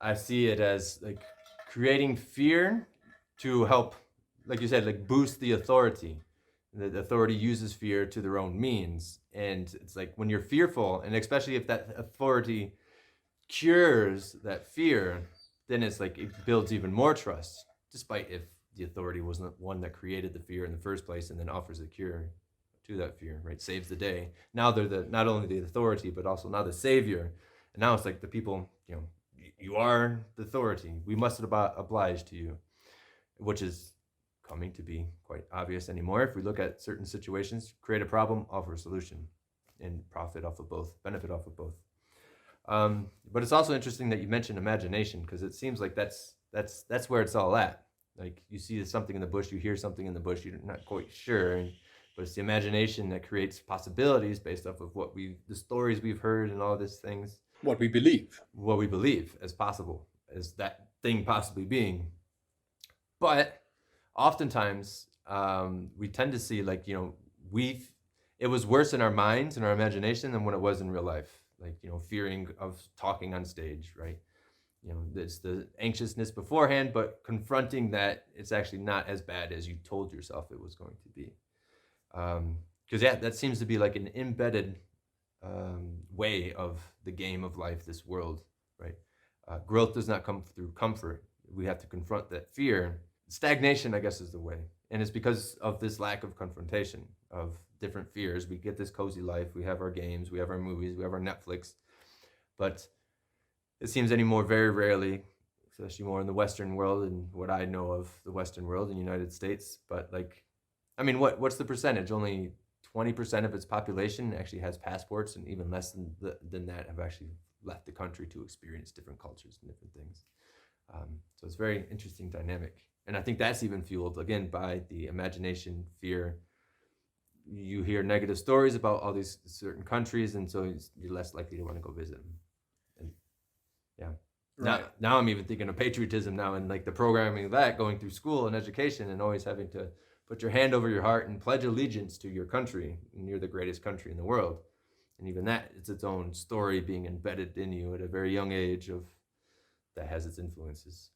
I see it as like creating fear to help, like you said, like boost the authority. The authority uses fear to their own means. And it's like when you're fearful, and especially if that authority cures that fear, then it's like it builds even more trust, despite if the authority wasn't the one that created the fear in the first place and then offers a cure to that fear, right? Saves the day. Now they're the not only the authority, but also now the savior. And now it's like the people, you are the authority. We must oblige to you, which is coming to be quite obvious anymore. If we look at certain situations, create a problem, offer a solution, and profit off of both, benefit off of both. But it's also interesting that you mentioned imagination, because it seems like that's where it's all at. Like you see something in the bush, you hear something in the bush, you're not quite sure, but it's the imagination that creates possibilities based off of the stories we've heard and all these things. What we believe. What we believe as possible, as that thing possibly being. But oftentimes, we tend to see like, it was worse in our minds and our imagination than when it was in real life. Like, fearing of talking on stage, right? It's the anxiousness beforehand, but confronting that it's actually not as bad as you told yourself it was going to be. Because that seems to be like an embedded way of the game of life, this world, right? Growth does not come through comfort. We have to confront that fear. Stagnation, I guess, is the way. And it's because of this lack of confrontation of different fears. We get this cozy life. We have our games. We have our movies. We have our Netflix. But it seems anymore very rarely, especially more in the Western world and what I know of the Western world in the United States. But like, I mean, what's the percentage? Only 20% of its population actually has passports, and even less than that have actually left the country to experience different cultures and different things. So it's a very interesting dynamic. And I think that's even fueled, again, by the imagination, fear. You hear negative stories about all these certain countries, and so you're less likely to want to go visit them. And yeah. Right. Now I'm even thinking of patriotism now, and like the programming of that, going through school and education and always having to put your hand over your heart and pledge allegiance to your country, and you're the greatest country in the world. And even that, it's its own story being embedded in you at a very young age that has its influences.